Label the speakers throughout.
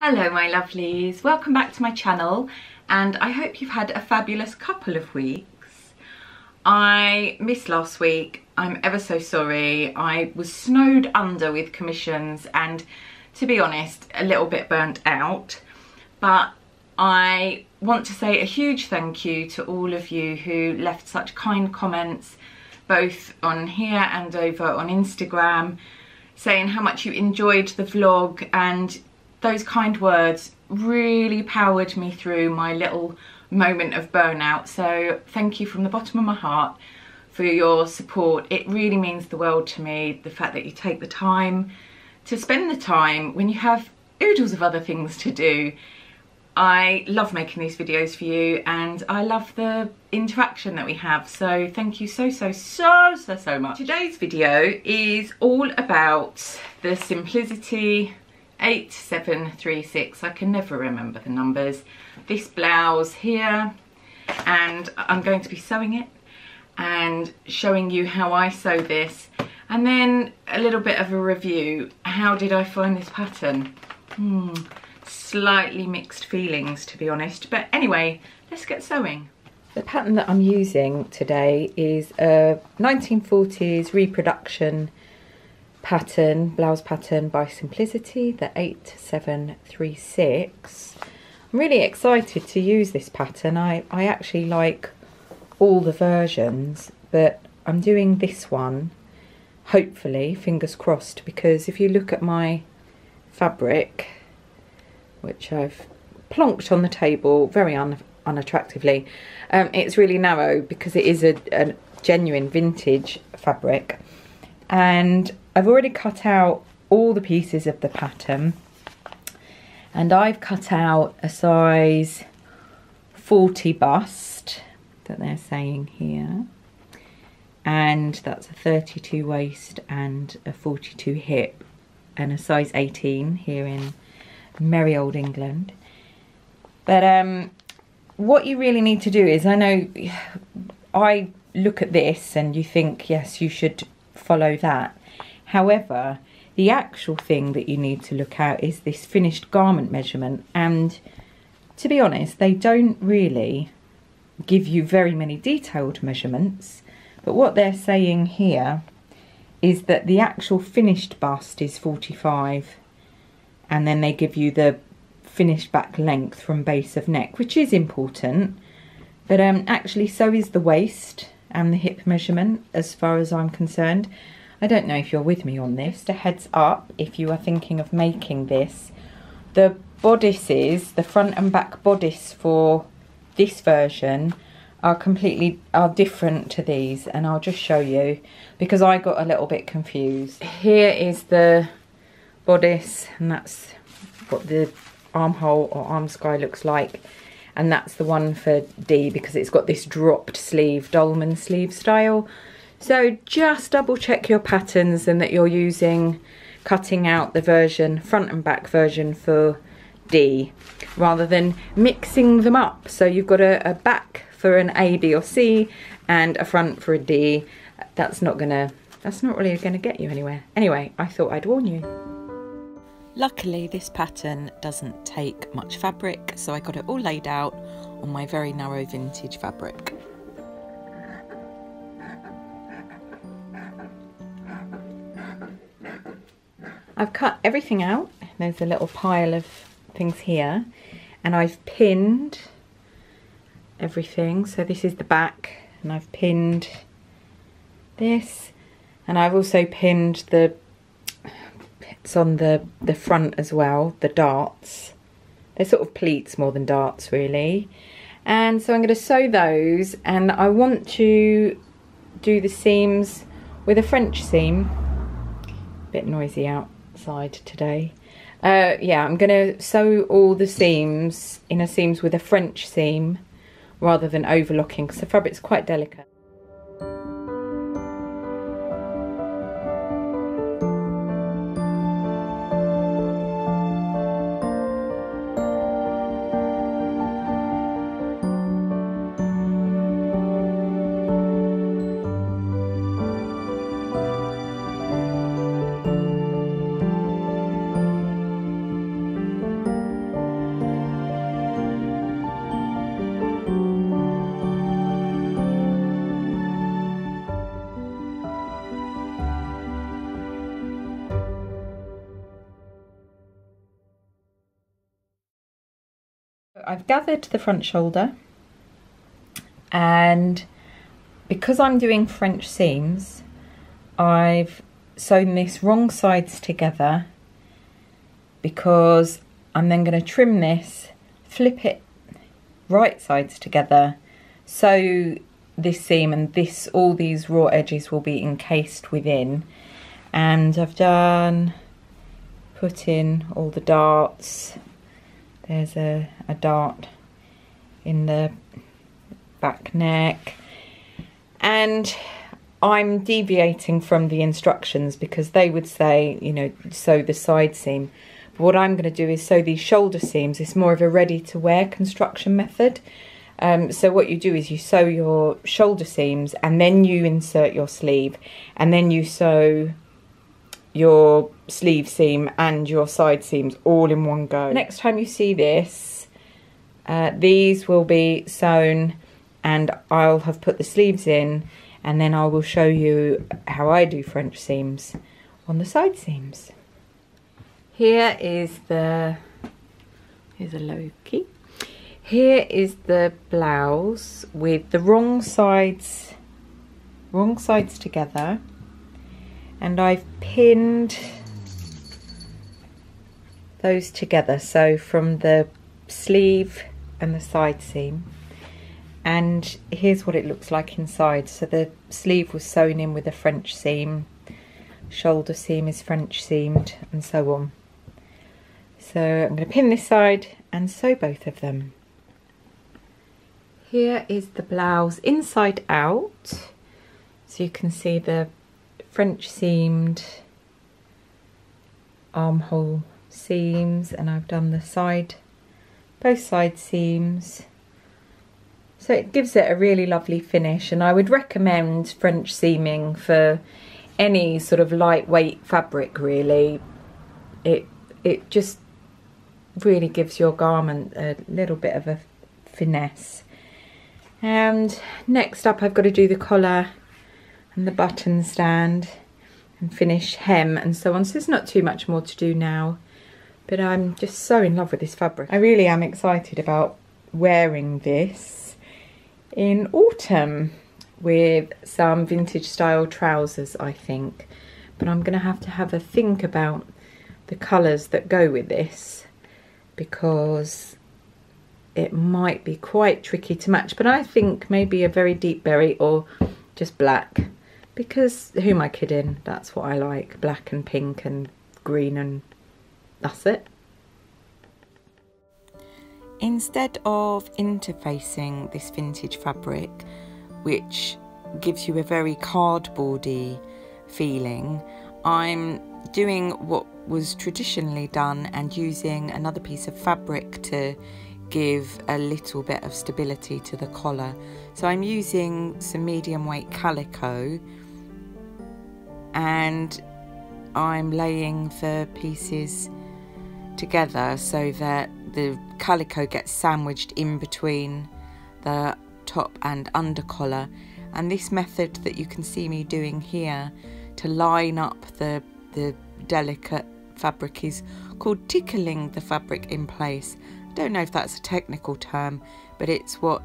Speaker 1: Hello my lovelies, welcome back to my channel and I hope you've had a fabulous couple of weeks. I missed last week, I'm ever so sorry. I was snowed under with commissions and to be honest a little bit burnt out, but I want to say a huge thank you to all of you who left such kind comments both on here and over on Instagram saying how much you enjoyed the vlog, and those kind words really powered me through my little moment of burnout. So thank you from the bottom of my heart for your support. It really means the world to me, the fact that you take the time to spend the time when you have oodles of other things to do. I love making these videos for you and I love the interaction that we have. So thank you so much. Today's video is all about the Simplicity 8736, I can never remember the numbers, this blouse here, and I'm going to be sewing it and showing you how I sew this, and then a little bit of a review. How did I find this pattern? Slightly mixed feelings to be honest, but anyway, let's get sewing. The pattern that I'm using today is a 1940s Reproduction pattern, blouse pattern by Simplicity, the 8736. I'm really excited to use this pattern. I actually like all the versions, but I'm doing this one, hopefully, fingers crossed, because if you look at my fabric, which I've plonked on the table very unattractively, it's really narrow because it is a genuine vintage fabric, and I've already cut out all the pieces of the pattern, and I've cut out a size 40 bust that they're saying here, and that's a 32 waist and a 42 hip and a size 18 here in merry old England. But what you really need to do is, I know I look at this and you think yes you should follow that. However, the actual thing that you need to look at is this finished garment measurement, and to be honest, they don't really give you very many detailed measurements, but what they're saying here is that the actual finished bust is 45, and then they give you the finished back length from base of neck, which is important, but actually so is the waist and the hip measurement as far as I'm concerned. I don't know if you're with me on this. Just a heads up, if you are thinking of making this, the bodices, the front and back bodice for this version are different to these, and I'll just show you because I got a little bit confused. Here is the bodice, and that's what the armhole or arm sky looks like, and that's the one for D because it's got this dropped sleeve, dolman sleeve style. So just double check your patterns and that you're cutting out the version, front and back version for D, rather than mixing them up. So you've got a back for an A, B or C and a front for a D. That's not really gonna get you anywhere. Anyway, I thought I'd warn you. Luckily this pattern doesn't take much fabric, so I got it all laid out on my very narrow vintage fabric. I've cut everything out. There's a little pile of things here, and I've pinned everything. So this is the back, and I've pinned this, and I've also pinned the bits on the front as well, the darts. They're sort of pleats more than darts really. And so I'm going to sew those, and I want to do the seams with a French seam. A bit noisy outside today. Yeah, I'm going to sew all the seams, inner seams, with a French seam rather than overlocking because the fabric's quite delicate. I've gathered the front shoulder, and because I'm doing French seams, I've sewn this wrong sides together, because I'm then going to trim this, flip it right sides together, sew this seam, and all these raw edges will be encased within. And I've put in all the darts. There's a dart in the back neck, and I'm deviating from the instructions because they would say, you know, sew the side seam. But what I'm going to do is sew these shoulder seams. It's more of a ready-to-wear construction method. So what you do is you sew your shoulder seams, and then you insert your sleeve, and then you sew your sleeve seam and your side seams all in one go. Next time you see this, these will be sewn, and I'll have put the sleeves in, and then I will show you how I do French seams on the side seams. Here's a low key. Here is the blouse with the wrong sides together, and I've pinned those together, so from the sleeve and the side seam. And here's what it looks like inside. So the sleeve was sewn in with a French seam, shoulder seam is French seamed, and so on. So I'm going to pin this side and sew both of them. Here is the blouse inside out, so you can see the French seamed armhole seams, and I've done the both side seams. So it gives it a really lovely finish, and I would recommend French seaming for any sort of lightweight fabric really. It just really gives your garment a little bit of a finesse. And next up I've got to do the collar and the button stand and finish hem and so on. So there's not too much more to do now, but I'm just so in love with this fabric. I really am excited about wearing this in autumn with some vintage style trousers, I think. But I'm going to have a think about the colours that go with this, because it might be quite tricky to match. But I think maybe a very deep berry or just black, because who am I kidding, that's what I like, black and pink and green, and that's it. Instead of interfacing this vintage fabric, which gives you a very cardboardy feeling, I'm doing what was traditionally done and using another piece of fabric to give a little bit of stability to the collar. So I'm using some medium weight calico, and I'm laying the pieces together so that the calico gets sandwiched in between the top and under collar. And this method that you can see me doing here to line up the delicate fabric is called tickling the fabric in place. I don't know if that's a technical term, but it's what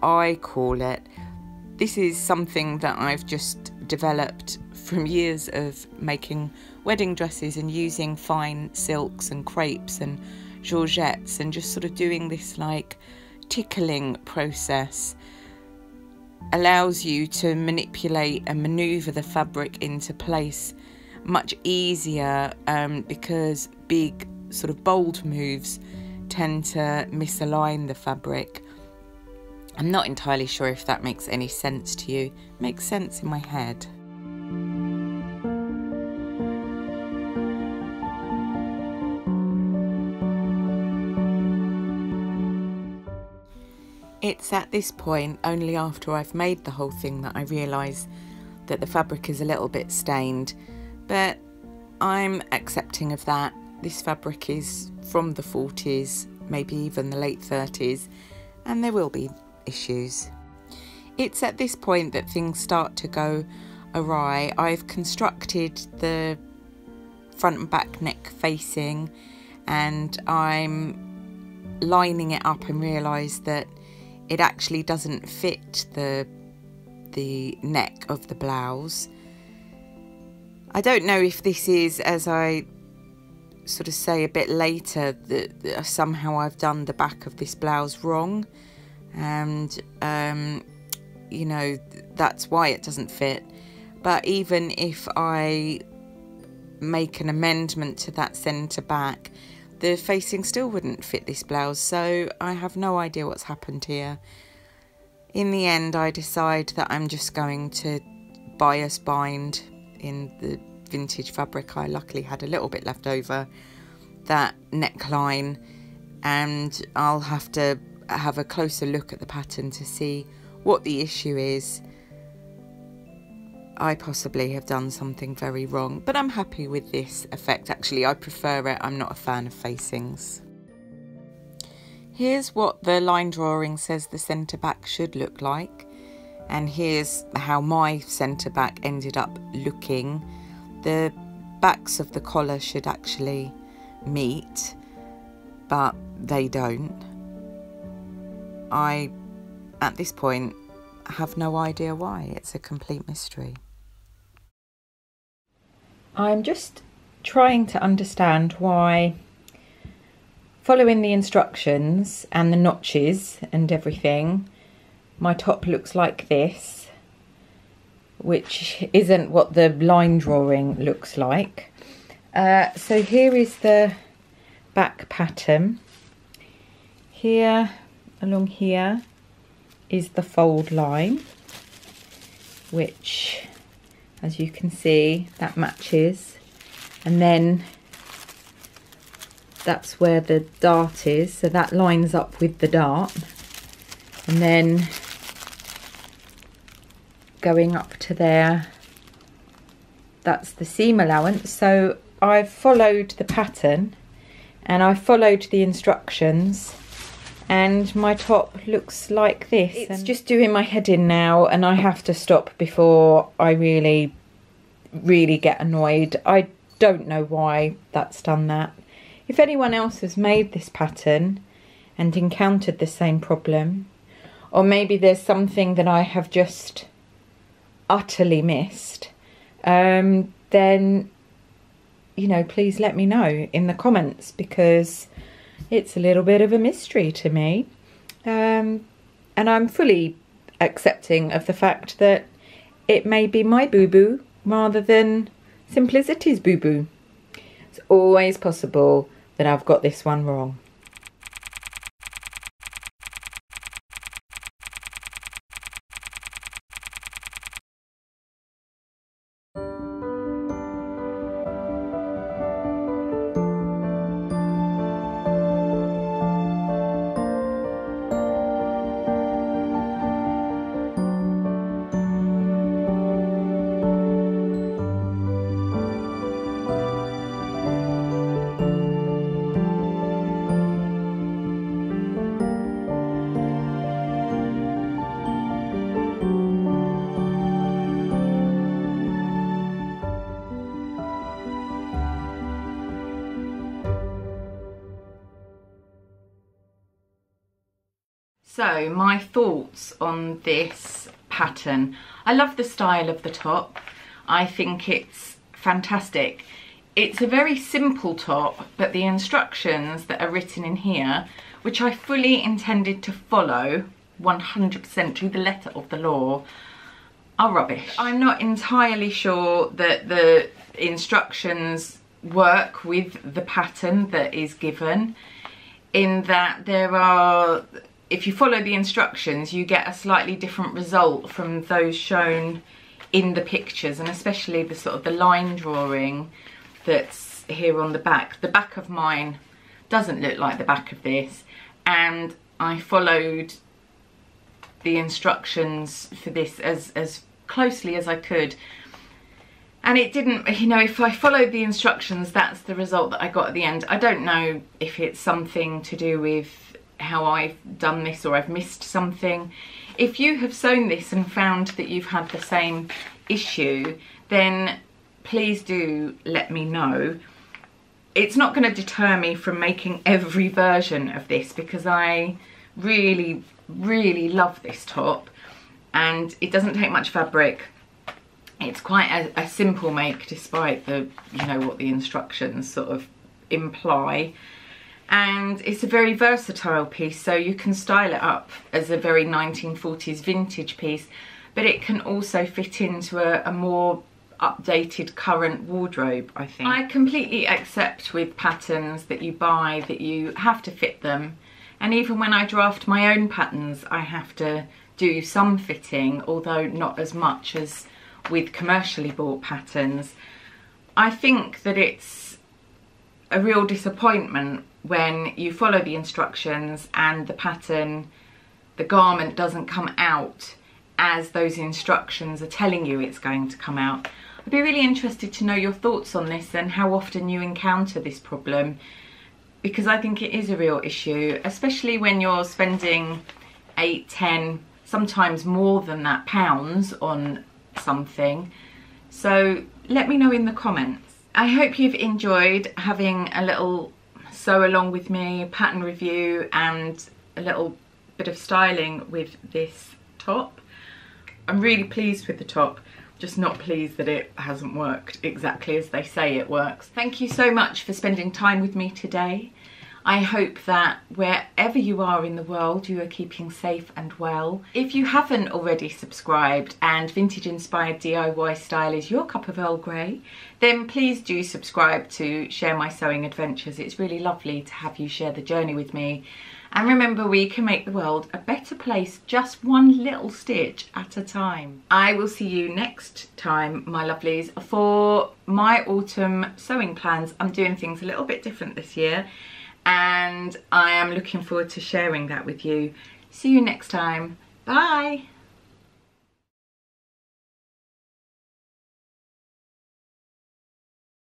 Speaker 1: I call it. This is something that I've just developed from years of making wedding dresses and using fine silks and crepes and georgettes, and just sort of doing this like tickling process allows you to manipulate and maneuver the fabric into place much easier, because big sort of bold moves tend to misalign the fabric. I'm not entirely sure if that makes any sense to you. It makes sense in my head. It's at this point, only after I've made the whole thing, that I realise that the fabric is a little bit stained, but I'm accepting of that. This fabric is from the 40s, maybe even the late 30s, and there will be issues. It's at this point that things start to go awry. I've constructed the front and back neck facing, and I'm lining it up and realised that it actually doesn't fit the neck of the blouse. I don't know if this is, as I sort of say a bit later, that somehow I've done the back of this blouse wrong, and you know, that's why it doesn't fit. But even if I make an amendment to that centre back, the facing still wouldn't fit this blouse, so I have no idea what's happened here. In the end, I decide that I'm just going to bias bind in the vintage fabric. I luckily had a little bit left over, that neckline, and I'll have to have a closer look at the pattern to see what the issue is. I possibly have done something very wrong, but I'm happy with this effect. Actually, I prefer it. I'm not a fan of facings. Here's what the line drawing says the centre back should look like, and here's how my centre back ended up looking. The backs of the collar should actually meet, but they don't. I, at this point, have no idea why. It's a complete mystery. I'm just trying to understand why, following the instructions and the notches and everything, my top looks like this, which isn't what the line drawing looks like. So here is the back pattern. Here, along here, is the fold line, which, as you can see, that matches, and then that's where the dart is, so that lines up with the dart, and then going up to there, that's the seam allowance. So I've followed the pattern and I followed the instructions, and my top looks like this. It's just doing my head in now, and I have to stop before I really get annoyed. I don't know why that's done that. If anyone else has made this pattern and encountered the same problem, or maybe there's something that I have just utterly missed, then, you know, please let me know in the comments, because it's a little bit of a mystery to me. And I'm fully accepting of the fact that it may be my boo-boo rather than Simplicity's boo-boo. It's always possible that I've got this one wrong. So, my thoughts on this pattern. I love the style of the top. I think it's fantastic. It's a very simple top, but the instructions that are written in here, which I fully intended to follow 100% to the letter of the law, are rubbish. I'm not entirely sure that the instructions work with the pattern that is given, in that there are, if you follow the instructions, you get a slightly different result from those shown in the pictures, and especially the sort of the line drawing that's here on the back. The back of mine doesn't look like the back of this, and I followed the instructions for this as closely as I could, and it didn't, you know, if I followed the instructions, that's the result that I got at the end. I don't know if it's something to do with how I've done this or I've missed something. If you have sewn this and found that you've had the same issue, then please do let me know. it's not going to deter me from making every version of this, because I really, really love this top, and it doesn't take much fabric. It's quite a simple make, despite the, you know, what the instructions sort of imply. And it's a very versatile piece, so you can style it up as a very 1940s vintage piece, but it can also fit into a more updated current wardrobe, I think. I completely accept with patterns that you buy that you have to fit them, and even when I draft my own patterns I have to do some fitting, although not as much as with commercially bought patterns. I think that it's a real disappointment when you follow the instructions and the pattern, the garment doesn't come out as those instructions are telling you it's going to come out. I'd be really interested to know your thoughts on this and how often you encounter this problem, because I think it is a real issue, especially when you're spending 8, 10, sometimes more than that pounds on something. So let me know in the comments. I hope you've enjoyed having a little sew along with me, pattern review, and a little bit of styling with this top. I'm really pleased with the top, just not pleased that it hasn't worked exactly as they say it works. Thank you so much for spending time with me today. I hope that wherever you are in the world, you are keeping safe and well. If you haven't already subscribed and vintage inspired DIY style is your cup of Earl Grey, then please do subscribe to share my sewing adventures. It's really lovely to have you share the journey with me. And remember, we can make the world a better place just one little stitch at a time. I will see you next time, my lovelies, for my autumn sewing plans. I'm doing things a little bit different this year, and I am looking forward to sharing that with you. See you next time. Bye.